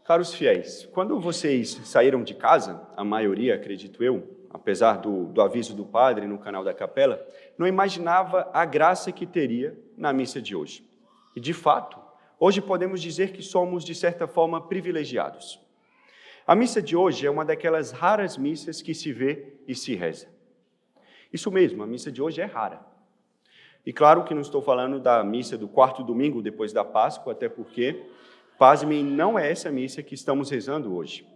Caros fiéis, quando vocês saíram de casa, a maioria, acredito eu, apesar do aviso do padre no canal da capela, não imaginava a graça que teria na missa de hoje. E, de fato, hoje podemos dizer que somos, de certa forma, privilegiados. A missa de hoje é uma daquelas raras missas que se vê e se reza. Isso mesmo, a missa de hoje é rara. E claro que não estou falando da missa do quarto domingo depois da Páscoa, até porque, pasmem, não é essa missa que estamos rezando hoje.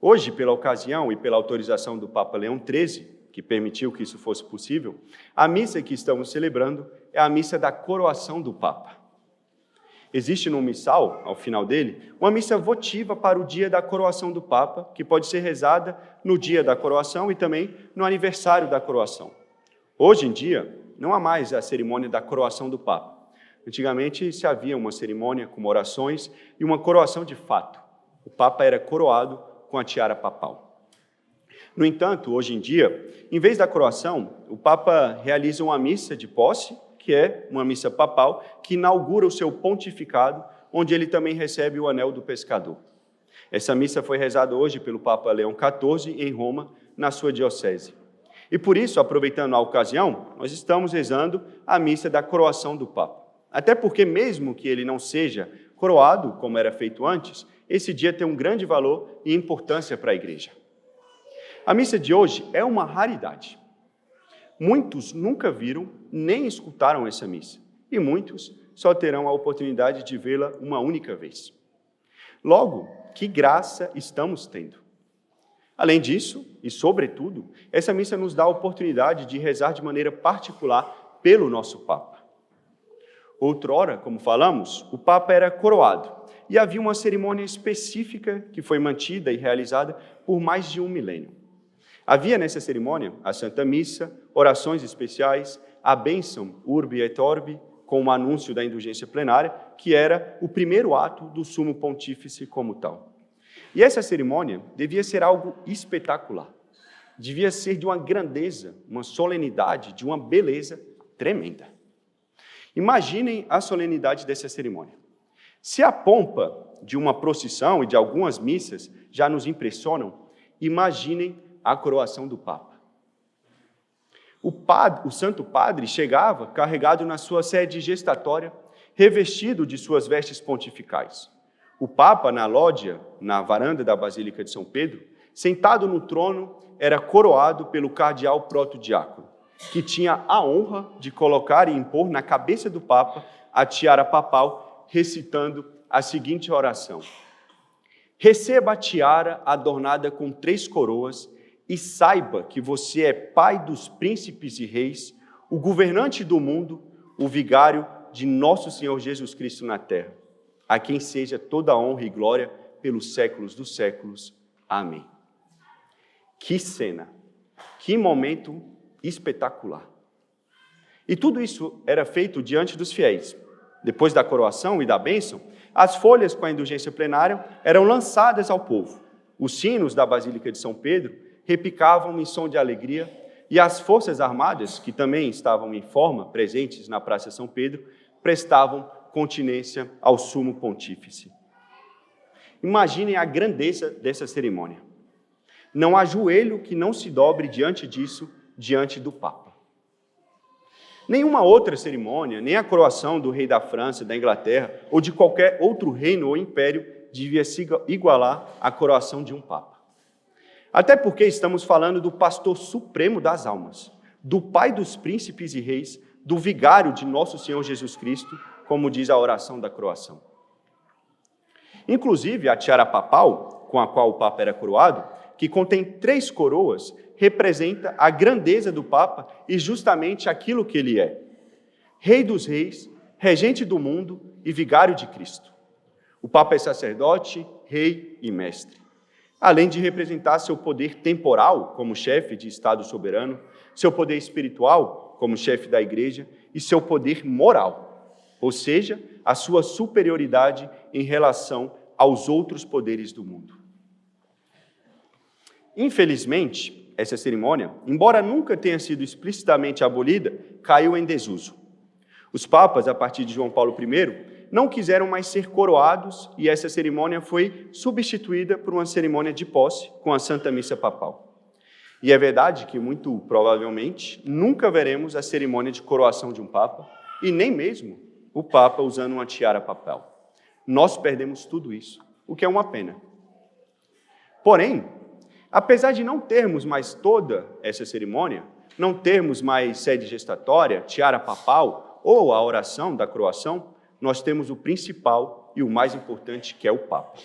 Hoje, pela ocasião e pela autorização do Papa Leão XIII, que permitiu que isso fosse possível, a missa que estamos celebrando é a missa da coroação do Papa. Existe no missal, ao final dele, uma missa votiva para o dia da coroação do Papa, que pode ser rezada no dia da coroação e também no aniversário da coroação. Hoje em dia, não há mais a cerimônia da coroação do Papa. Antigamente se havia uma cerimônia com orações e uma coroação de fato. O Papa era coroado com a tiara papal. No entanto, hoje em dia, em vez da coroação, o Papa realiza uma missa de posse, que é uma missa papal, que inaugura o seu pontificado, onde ele também recebe o anel do pescador. Essa missa foi rezada hoje pelo Papa Leão XIV em Roma, na sua diocese. E por isso, aproveitando a ocasião, nós estamos rezando a missa da coroação do Papa. Até porque, mesmo que ele não seja coroado, como era feito antes, esse dia tem um grande valor e importância para a Igreja. A missa de hoje é uma raridade. Muitos nunca viram nem escutaram essa missa, e muitos só terão a oportunidade de vê-la uma única vez. Logo, que graça estamos tendo! Além disso, e sobretudo, essa missa nos dá a oportunidade de rezar de maneira particular pelo nosso Papa. Outrora, como falamos, o Papa era coroado, e havia uma cerimônia específica que foi mantida e realizada por mais de 1 milênio. Havia nessa cerimônia a Santa Missa, orações especiais, a bênção Urbi et Orbi, com o anúncio da indulgência plenária, que era o primeiro ato do Sumo Pontífice como tal. E essa cerimônia devia ser algo espetacular, devia ser de uma grandeza, uma solenidade, de uma beleza tremenda. Imaginem a solenidade dessa cerimônia. Se a pompa de uma procissão e de algumas missas já nos impressionam, imaginem a coroação do Papa. O Santo Padre chegava carregado na sua sede gestatória, revestido de suas vestes pontificais. O Papa, na lógia, na varanda da Basílica de São Pedro, sentado no trono, era coroado pelo cardeal protodiácono, que tinha a honra de colocar e impor na cabeça do Papa a tiara papal, recitando a seguinte oração: receba a tiara adornada com 3 coroas e saiba que você é pai dos príncipes e reis, o governante do mundo, o vigário de nosso Senhor Jesus Cristo na terra, a quem seja toda a honra e glória pelos séculos dos séculos. Amém. Que cena, que momento espetacular. E tudo isso era feito diante dos fiéis. Depois da coroação e da bênção, as folhas com a indulgência plenária eram lançadas ao povo. Os sinos da Basílica de São Pedro repicavam em som de alegria e as forças armadas, que também estavam em forma, presentes na Praça São Pedro, prestavam continência ao Sumo Pontífice. Imaginem a grandeza dessa cerimônia. Não há joelho que não se dobre diante disso, diante do Papa. Nenhuma outra cerimônia, nem a coroação do rei da França, da Inglaterra, ou de qualquer outro reino ou império, devia se igualar à coroação de um Papa. Até porque estamos falando do pastor supremo das almas, do pai dos príncipes e reis, do vigário de nosso Senhor Jesus Cristo, como diz a oração da coroação. Inclusive, a tiara papal, com a qual o Papa era coroado, que contém 3 coroas, representa a grandeza do Papa e justamente aquilo que ele é: Rei dos reis, regente do mundo e vigário de Cristo. O Papa é sacerdote, rei e mestre. Além de representar seu poder temporal como chefe de Estado soberano, seu poder espiritual como chefe da Igreja e seu poder moral, ou seja, a sua superioridade em relação aos outros poderes do mundo. Infelizmente, essa cerimônia, embora nunca tenha sido explicitamente abolida, caiu em desuso. Os papas, a partir de João Paulo I, não quiseram mais ser coroados e essa cerimônia foi substituída por uma cerimônia de posse com a Santa Missa Papal. E é verdade que, muito provavelmente, nunca veremos a cerimônia de coroação de um Papa e nem mesmo o Papa usando uma tiara papal. Nós perdemos tudo isso, o que é uma pena. Porém, apesar de não termos mais toda essa cerimônia, não termos mais sede gestatória, tiara papal ou a oração da coroação, nós temos o principal e o mais importante, que é o Papa.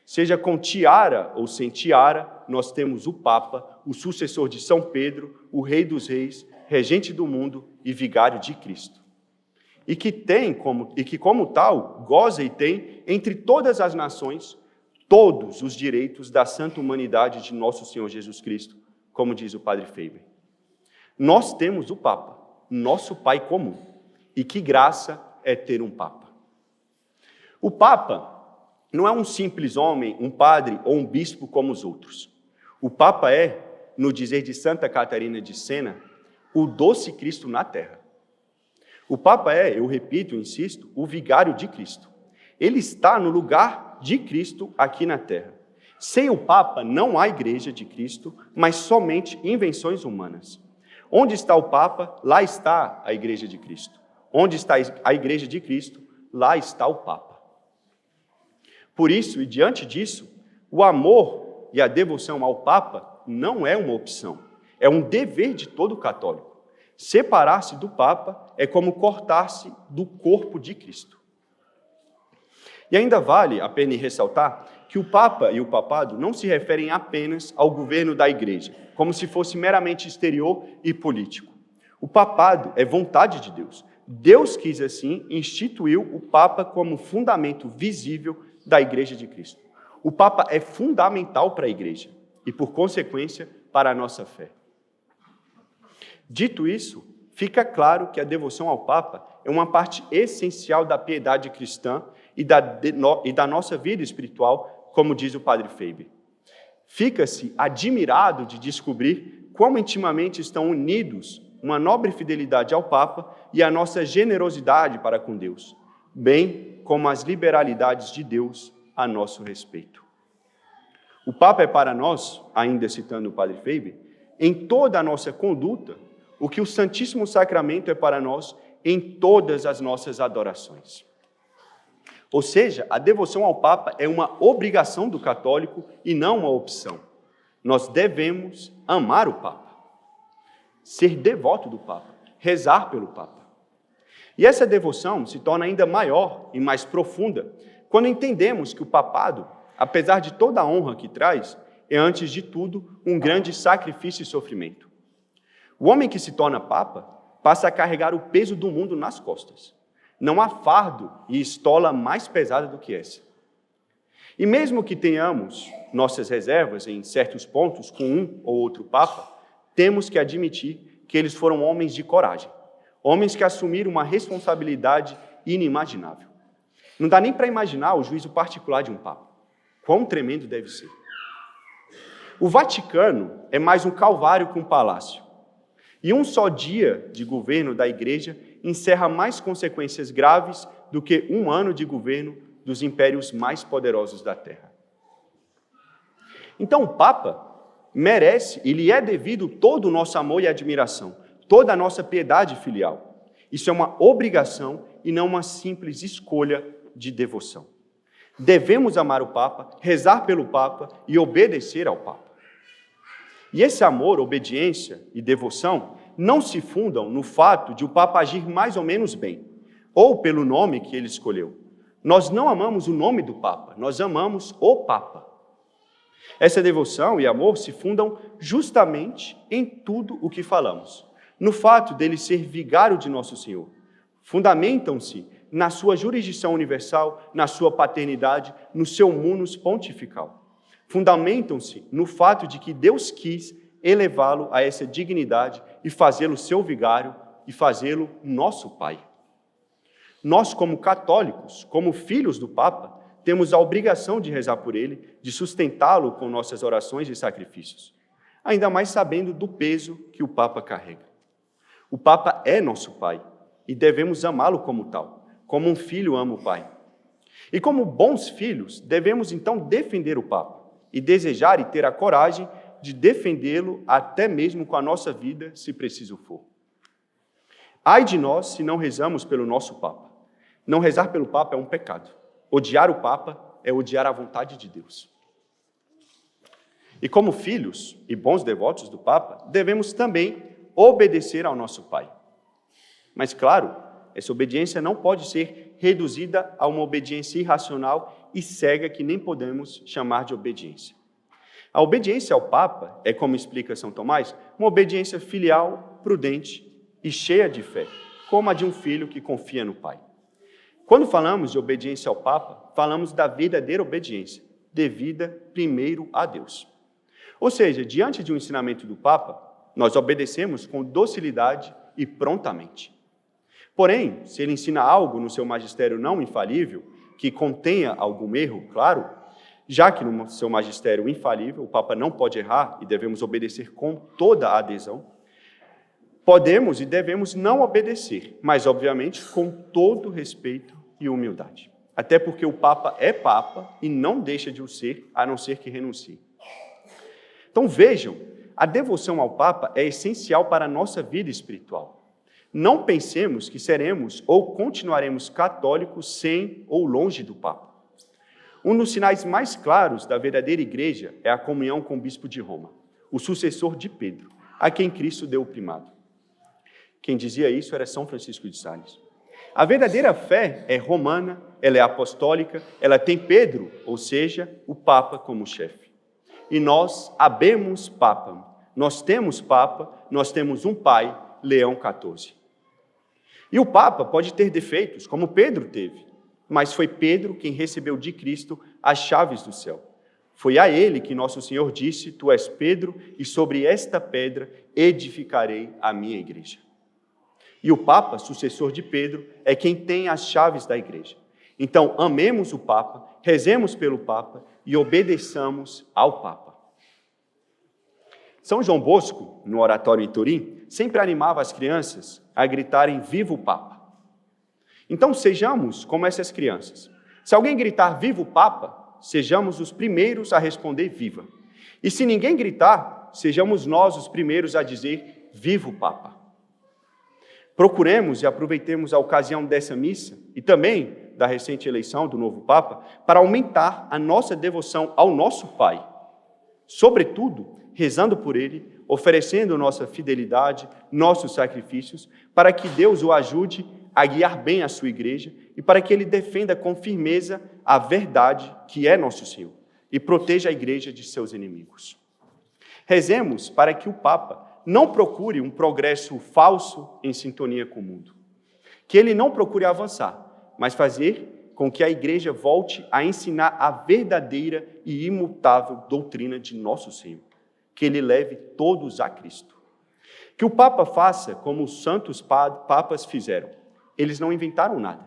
Seja com tiara ou sem tiara, nós temos o Papa, o sucessor de São Pedro, o Rei dos Reis, regente do mundo e vigário de Cristo. E que, como tal, goza e tem, entre todas as nações, todos os direitos da santa humanidade de nosso Senhor Jesus Cristo, como diz o Padre Faber. Nós temos o Papa, nosso Pai comum. E que graça é ter um Papa. O Papa não é um simples homem, um padre ou um bispo como os outros. O Papa é, no dizer de Santa Catarina de Sena, o doce Cristo na terra. O Papa é, eu repito, insisto, o vigário de Cristo. Ele está no lugar de Cristo aqui na terra. Sem o Papa não há igreja de Cristo, mas somente invenções humanas. Onde está o Papa, lá está a igreja de Cristo. Onde está a igreja de Cristo, lá está o Papa. Por isso, e diante disso, o amor e a devoção ao Papa não é uma opção, é um dever de todo católico. Separar-se do Papa é como cortar-se do corpo de Cristo. E ainda vale a pena ressaltar que o Papa e o Papado não se referem apenas ao governo da Igreja, como se fosse meramente exterior e político. O Papado é vontade de Deus. Deus quis assim, instituiu o Papa como fundamento visível da Igreja de Cristo. O Papa é fundamental para a Igreja e, por consequência, para a nossa fé. Dito isso, fica claro que a devoção ao Papa é uma parte essencial da piedade cristã e da nossa vida espiritual, como diz o Padre Faber. Fica-se admirado de descobrir quão intimamente estão unidos uma nobre fidelidade ao Papa e a nossa generosidade para com Deus, bem como as liberalidades de Deus a nosso respeito. O Papa é para nós, ainda citando o Padre Faber, em toda a nossa conduta, o que o Santíssimo Sacramento é para nós em todas as nossas adorações. Ou seja, a devoção ao Papa é uma obrigação do católico e não uma opção. Nós devemos amar o Papa, ser devoto do Papa, rezar pelo Papa. E essa devoção se torna ainda maior e mais profunda quando entendemos que o papado, apesar de toda a honra que traz, é, antes de tudo, um grande sacrifício e sofrimento. O homem que se torna Papa passa a carregar o peso do mundo nas costas. Não há fardo e estola mais pesada do que essa. E mesmo que tenhamos nossas reservas em certos pontos com um ou outro Papa, temos que admitir que eles foram homens de coragem, homens que assumiram uma responsabilidade inimaginável. Não dá nem para imaginar o juízo particular de um Papa. Quão tremendo deve ser. O Vaticano é mais um calvário que um palácio. E um só dia de governo da Igreja encerra mais consequências graves do que um ano de governo dos impérios mais poderosos da Terra. Então o Papa merece e lhe é devido todo o nosso amor e admiração, toda a nossa piedade filial. Isso é uma obrigação e não uma simples escolha de devoção. Devemos amar o Papa, rezar pelo Papa e obedecer ao Papa. E esse amor, obediência e devoção não se fundam no fato de o Papa agir mais ou menos bem, ou pelo nome que ele escolheu. Nós não amamos o nome do Papa, nós amamos o Papa. Essa devoção e amor se fundam justamente em tudo o que falamos, no fato dele ser vigário de nosso Senhor. Fundamentam-se na sua jurisdição universal, na sua paternidade, no seu munus pontifical. Fundamentam-se no fato de que Deus quis elevá-lo a essa dignidade e fazê-lo seu vigário e fazê-lo nosso Pai. Nós, como católicos, como filhos do Papa, temos a obrigação de rezar por ele, de sustentá-lo com nossas orações e sacrifícios, ainda mais sabendo do peso que o Papa carrega. O Papa é nosso Pai e devemos amá-lo como tal, como um filho ama o pai. E como bons filhos, devemos então defender o Papa e desejar e ter a coragem de defendê-lo até mesmo com a nossa vida, se preciso for. Ai de nós se não rezamos pelo nosso Papa. Não rezar pelo Papa é um pecado. Odiar o Papa é odiar a vontade de Deus. E como filhos e bons devotos do Papa, devemos também obedecer ao nosso Pai. Mas, claro, essa obediência não pode ser reduzida a uma obediência irracional e cega que nem podemos chamar de obediência. A obediência ao Papa é, como explica São Tomás, uma obediência filial, prudente e cheia de fé, como a de um filho que confia no Pai. Quando falamos de obediência ao Papa, falamos da verdadeira obediência, devida primeiro a Deus. Ou seja, diante de um ensinamento do Papa, nós obedecemos com docilidade e prontamente. Porém, se ele ensina algo no seu magistério não infalível, que contenha algum erro, claro, já que no seu magistério infalível o Papa não pode errar e devemos obedecer com toda a adesão, podemos e devemos não obedecer, mas, obviamente, com todo respeito e humildade. Até porque o Papa é Papa e não deixa de o ser, a não ser que renuncie. Então, vejam, a devoção ao Papa é essencial para a nossa vida espiritual. Não pensemos que seremos ou continuaremos católicos sem ou longe do Papa. Um dos sinais mais claros da verdadeira Igreja é a comunhão com o Bispo de Roma, o sucessor de Pedro, a quem Cristo deu o primado. Quem dizia isso era São Francisco de Sales. A verdadeira fé é romana, ela é apostólica, ela tem Pedro, ou seja, o Papa como chefe. E nós habemos Papa, nós temos Papa, nós temos um Pai, Leão XIV. E o Papa pode ter defeitos, como Pedro teve, mas foi Pedro quem recebeu de Cristo as chaves do céu. Foi a ele que nosso Senhor disse: Tu és Pedro, e sobre esta pedra edificarei a minha igreja. E o Papa, sucessor de Pedro, é quem tem as chaves da igreja. Então, amemos o Papa, rezemos pelo Papa e obedeçamos ao Papa. São João Bosco, no oratório em Turim, sempre animava as crianças a gritarem: Viva o Papa! Então, sejamos como essas crianças. Se alguém gritar Viva o Papa, sejamos os primeiros a responder Viva. E se ninguém gritar, sejamos nós os primeiros a dizer Viva o Papa. Procuremos e aproveitemos a ocasião dessa missa e também da recente eleição do novo Papa para aumentar a nossa devoção ao nosso Pai. Sobretudo, rezando por ele, oferecendo nossa fidelidade, nossos sacrifícios, para que Deus o ajude a guiar bem a sua igreja e para que ele defenda com firmeza a verdade que é nosso Senhor e proteja a igreja de seus inimigos. Rezemos para que o Papa não procure um progresso falso em sintonia com o mundo, que ele não procure avançar, mas fazer com que a igreja volte a ensinar a verdadeira e imutável doutrina de nosso Senhor, que ele leve todos a Cristo. Que o Papa faça como os santos papas fizeram. Eles não inventaram nada.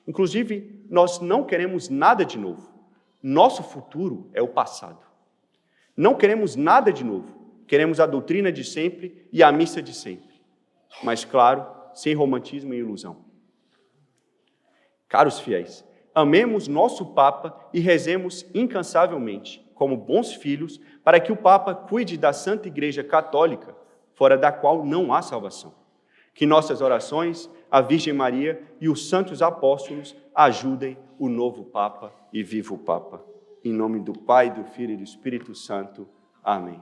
Inclusive, nós não queremos nada de novo. Nosso futuro é o passado. Não queremos nada de novo. Queremos a doutrina de sempre e a missa de sempre. Mas, claro, sem romantismo e ilusão. Caros fiéis, amemos nosso Papa e rezemos incansavelmente, como bons filhos, para que o Papa cuide da Santa Igreja Católica, fora da qual não há salvação. Que nossas orações, a Virgem Maria e os santos apóstolos ajudem o novo Papa e viva o Papa. Em nome do Pai, do Filho e do Espírito Santo. Amém.